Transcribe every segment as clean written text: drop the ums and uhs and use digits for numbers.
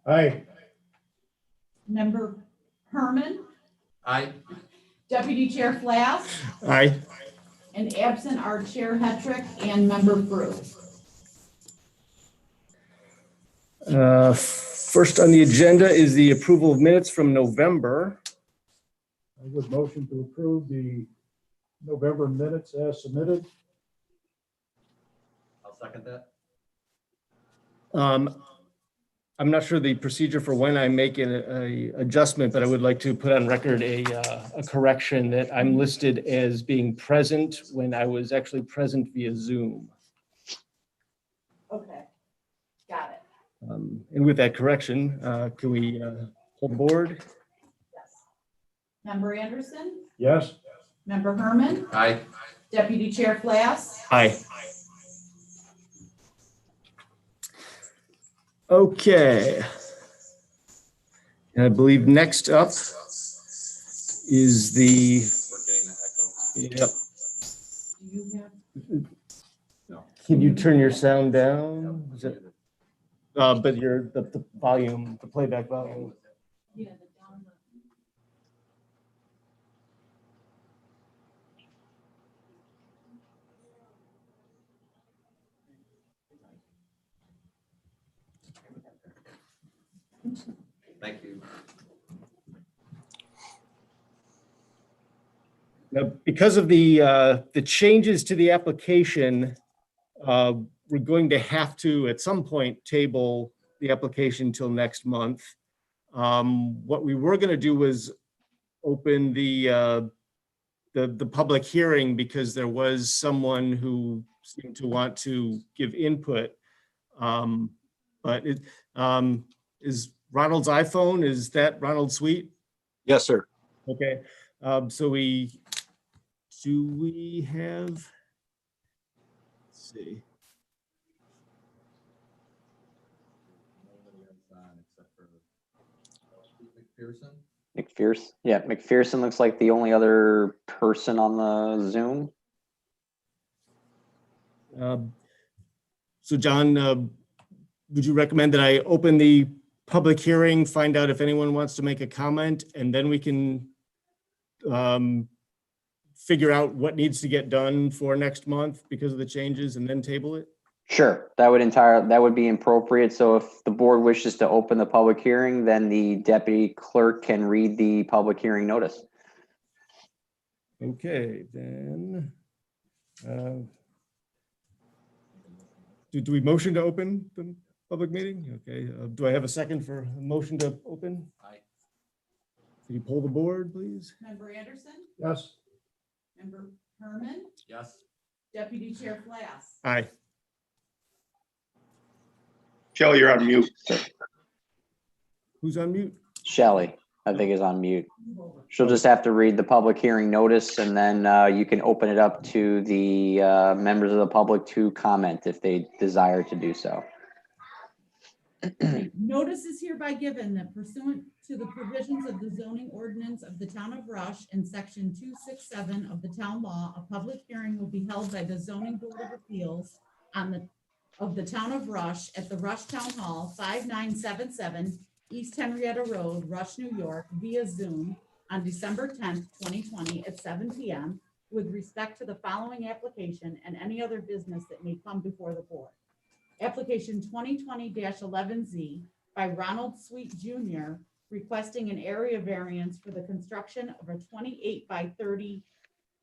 Aye. Member Herman, Aye. Deputy Chair Flass, Aye. and absent are Chair Hetrick and Member Brew. First on the agenda is the approval of minutes from November. I would motion to approve the November minutes as submitted. I'll second that. I'm not sure the procedure for when I make an adjustment, but I would like to put on record a correction that I'm listed as being present when I was actually present via Zoom. Okay, got it. And with that correction, can we hold the board? Yes. Member Anderson, Yes. Member Herman, Aye. Deputy Chair Flass, Aye. Okay. And I believe next up is the, We're getting the echo. yep. do you have? No. Can you turn your sound down? Is it, but your, the volume, the playback volume. Yeah, the down. Thank you. Now, because of the changes to the application, we're going to have to, at some point, table the application till next month. What we were going to do was open the public hearing because there was someone who seemed to want to give input. But it is Ronald's iPhone, is that Ronald's suite? Yes, sir. Okay, so do we have, let's see. McPherson. McPherson looks like the only other person on the Zoom. So John, would you recommend that I open the public hearing, find out if anyone wants to make a comment, and then we can figure out what needs to get done for next month because of the changes and then table it? Sure, that would be appropriate. So if the board wishes to open the public hearing, then the deputy clerk can read the public hearing notice. Okay, then. Do we motion to open the public meeting? Okay, do I have a second for a motion to open? Aye. Can you pull the board, please? Member Anderson, Yes. Member Herman, Yes. Deputy Chair Flass. Aye. Shelley, you're on mute. Who's on mute? Shelley, I think, is on mute. She'll just have to read the public hearing notice, and then you can open it up to the members of the public to comment if they desire to do so. Notice is hereby given that pursuant to the provisions of the zoning ordinance of the town of Rush and section 267 of the town law, a public hearing will be held by the zoning board of appeals of the town of Rush at the Rush Town Hall, 5977 East Henrietta Road, Rush, New York, via Zoom on December 10th, 2020 at 7 p.m. with respect to the following application and any other business that may come before the board. Application 2020-11Z by Ronald Sweet Jr. requesting an area variance for the construction of a 28 by 30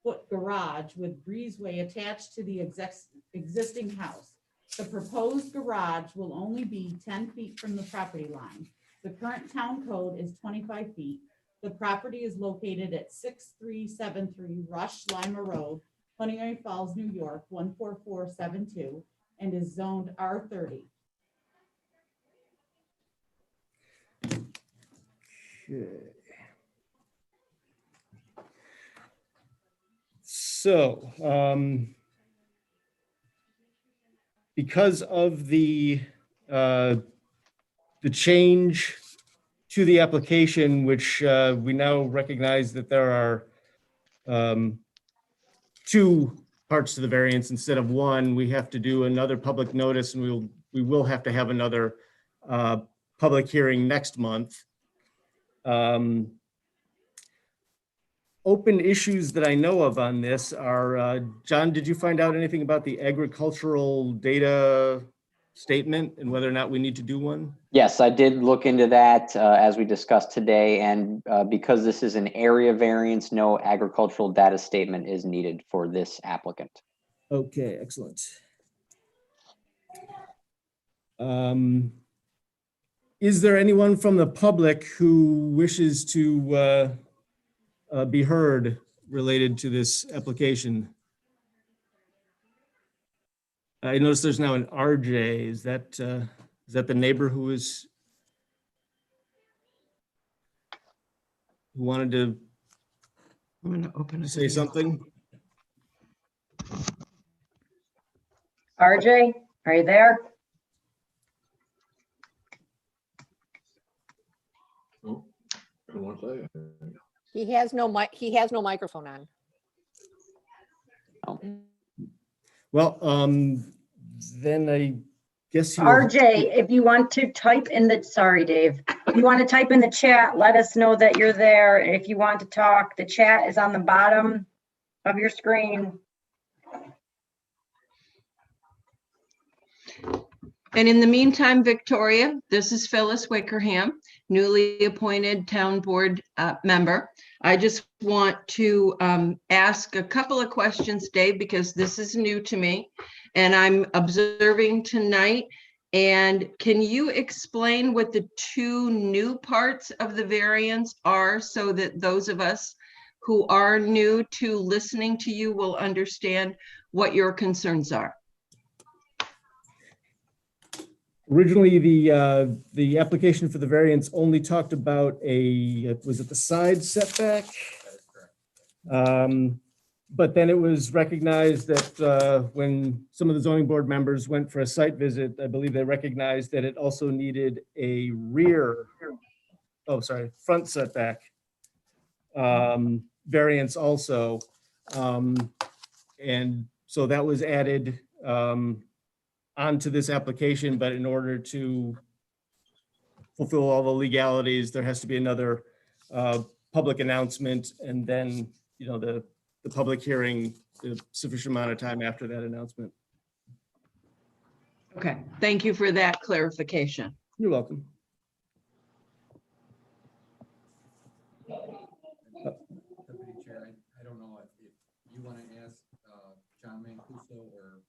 foot garage with breezeway attached to the existing house. The proposed garage will only be 10 feet from the property line. The current town code is 25 feet. The property is located at 6373 Rush Lima Road, Honeoye Falls, New York, 14472, and is zoned R30. Okay. So, because of the change to the application, which we now recognize that there are two parts to the variance instead of one, we have to do another public notice, and we will have to have another public hearing next month. Open issues that I know of on this are, John, did you find out anything about the agricultural data statement and whether or not we need to do one? Yes, I did look into that as we discussed today, and because this is an area variance, no agricultural data statement is needed for this applicant. Okay, excellent. Is there anyone from the public who wishes to be heard related to this application? I noticed there's now an RJ. Is that the neighbor who wanted to I'm going to open it. say something? RJ, are you there? He has no mic, he has no microphone on. Well, then I guess you. RJ, if you want to type in the, sorry, Dave. If you want to type in the chat, let us know that you're there. If you want to talk, the chat is on the bottom of your screen. And in the meantime, Victoria, this is Phyllis Wickerham, newly appointed town board member. I just want to ask a couple of questions, Dave, because this is new to me and I'm observing tonight. And can you explain what the two new parts of the variance are so that those of us who are new to listening to you will understand what your concerns are? Originally, the application for the variance only talked about was it the side setback? That is correct. But then it was recognized that when some of the zoning board members went for a site visit, I believe they recognized that it also needed a front setback variance also. And so that was added onto this application, but in order to fulfill all the legalities, there has to be another public announcement, and then, you know, the public hearing, the sufficient amount of time after that announcement. Okay, thank you for that clarification. You're welcome. Deputy Chair, I don't know if you want to ask John Mancuso or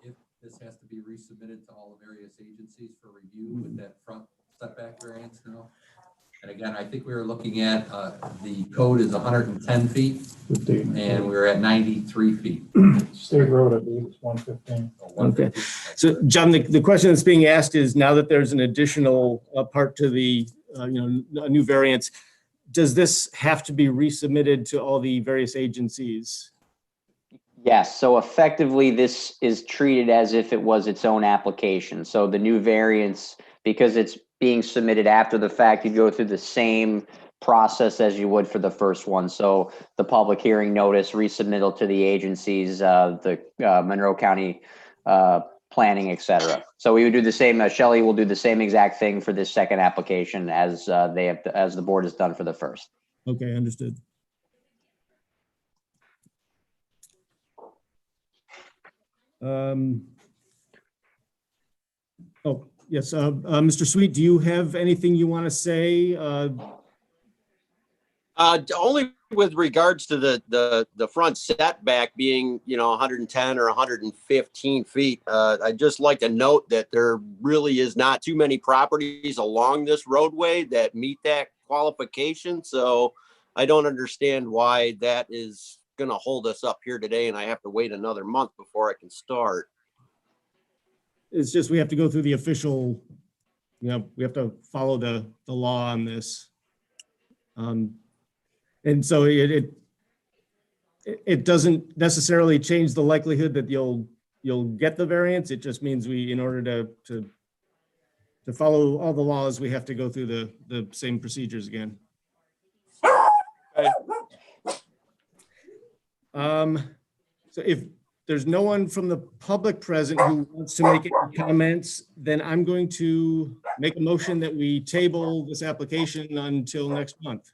if this has to be resubmitted to all the various agencies for review with that front setback variance now. And again, I think we were looking at, the code is 110 feet 15. and we're at 93 feet. State road, I believe, is 115. So 150. So John, the question that's being asked is, now that there's an additional part to the, a new variance, does this have to be resubmitted to all the various agencies? Yes, so effectively, this is treated as if it was its own application. So the new variance, because it's being submitted after the fact, you go through the same process as you would for the first one. So the public hearing notice, resubmittal to the agencies, the Monroe County planning, et cetera. So we would do the same, Shelley will do the same exact thing for this second application as as the board has done for the first. Okay, understood. Oh, yes, Mr. Sweet, do you have anything you want to say? Only with regards to the front setback being, 110 or 115 feet. I'd just like to note that there really is not too many properties along this roadway that meet that qualification. So I don't understand why that is going to hold us up here today and I have to wait another month before I can start. It's just, we have to go through the official, we have to follow the law on this. And so it doesn't necessarily change the likelihood that you'll get the variance. It just means in order to follow all the laws, we have to go through the same procedures again. Okay. So if there's no one from the public present who wants to make any comments, then I'm going to make a motion that we table this application until next month.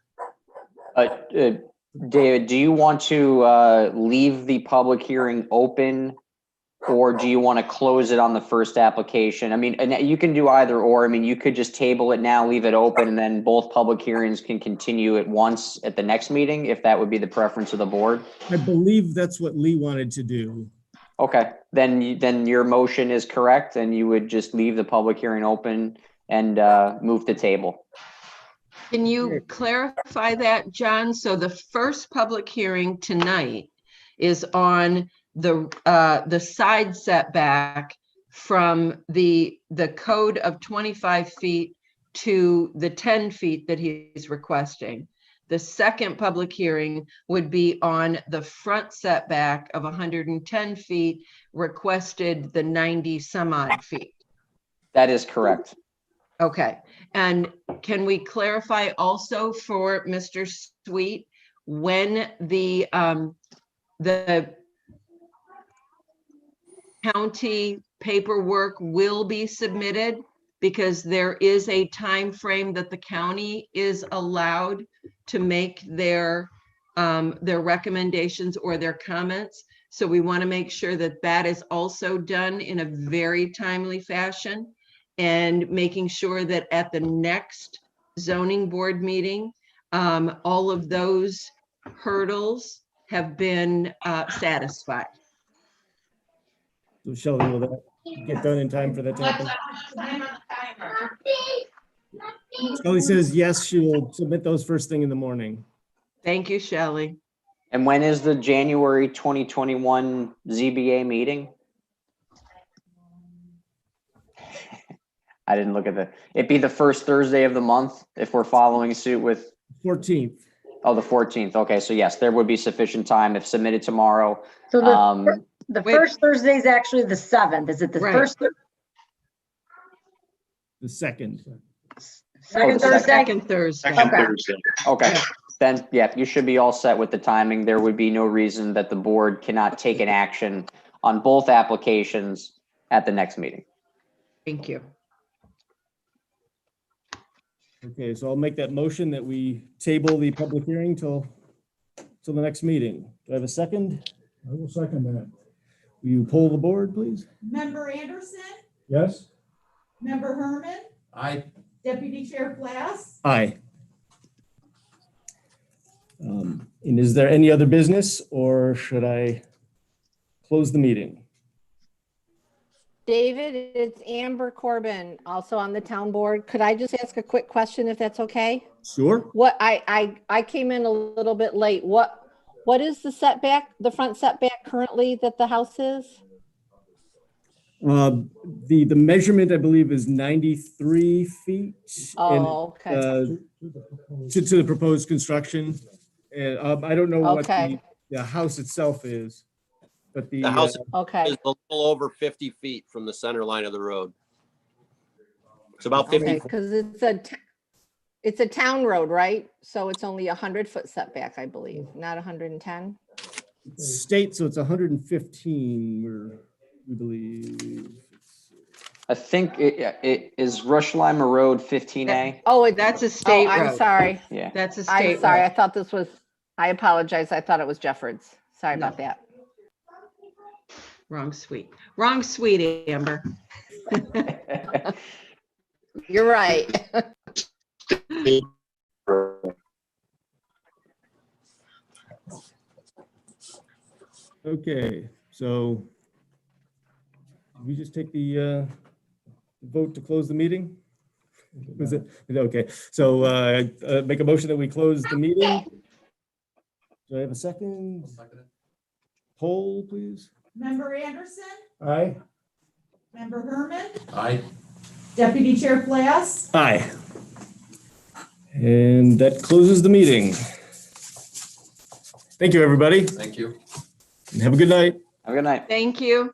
David, do you want to leave the public hearing open? Or do you want to close it on the first application? I mean, and you can do either or. I mean, you could just table it now, leave it open, and then both public hearings can continue at once at the next meeting, if that would be the preference of the board. I believe that's what Lee wanted to do. Okay, then your motion is correct, and you would just leave the public hearing open and move to table. Can you clarify that, John? So the first public hearing tonight is on the side setback from the code of 25 feet to the 10 feet that he's requesting. The second public hearing would be on the front setback of 110 feet, requested the 90 some odd feet. That is correct. Okay, and can we clarify also for Mr. Sweet when the county paperwork will be submitted? Because there is a time frame that the county is allowed to make their recommendations or their comments. So we want to make sure that that is also done in a very timely fashion, and making sure that at the next zoning board meeting, all of those hurdles have been satisfied. So Shelley, will that get done in time for that to happen? Shelley says yes, she will submit those first thing in the morning. Thank you, Shelley. And when is the January 2021 ZBA meeting? I didn't look at it'd be the first Thursday of the month if we're following suit with, 14th. oh, the 14th. Okay, so yes, there would be sufficient time if submitted tomorrow. So the Wait. first Thursday is actually the 7th. Is it the Right. first, The second. second Thursday? Second Thursday. Second Okay. Thursday. Okay, then, yeah, you should be all set with the timing. There would be no reason that the board cannot take an action on both applications at the next meeting. Thank you. Okay, so I'll make that motion that we table the public hearing till the next meeting. Do I have a second? I will second that. Will you poll the board, please? Member Anderson, Yes? Member Herman, I, Deputy Chair Glass, Aye. And is there any other business, or should I close the meeting? David, it's Amber Corbin, also on the town board. Could I just ask a quick question if that's okay? Sure. What, I came in a little bit late. What is the setback, the front setback currently that the house is? The measurement, I believe, is 93 feet. and, Oh, okay. To the proposed construction. And I don't know what Okay. the house itself is, but The house Okay. is a little over 50 feet from the center line of the road. It's about 50. Okay, because it's a town road, right? So it's only 100-foot setback, I believe, not 110. state, so it's 115, we believe. I think it is Rushlimer Road 15A. Oh, That's a state I'm road. sorry. Yeah. That's a I'm state sorry. I road. thought this was, I apologize. I thought it was Jeffords. Sorry about that. Wrong sweet. Wrong sweet, Amber. You're right. Okay, so we just take the vote to close the meeting? Was it, okay, so make a motion that we close the meeting. Do I have a second? I'll second it. Poll, please? Member Anderson, Aye? Member Herman, I, Deputy Chair Glass, Aye. And that closes the meeting. Thank you, everybody, thank you. and have a good night. Have a good night. Thank you.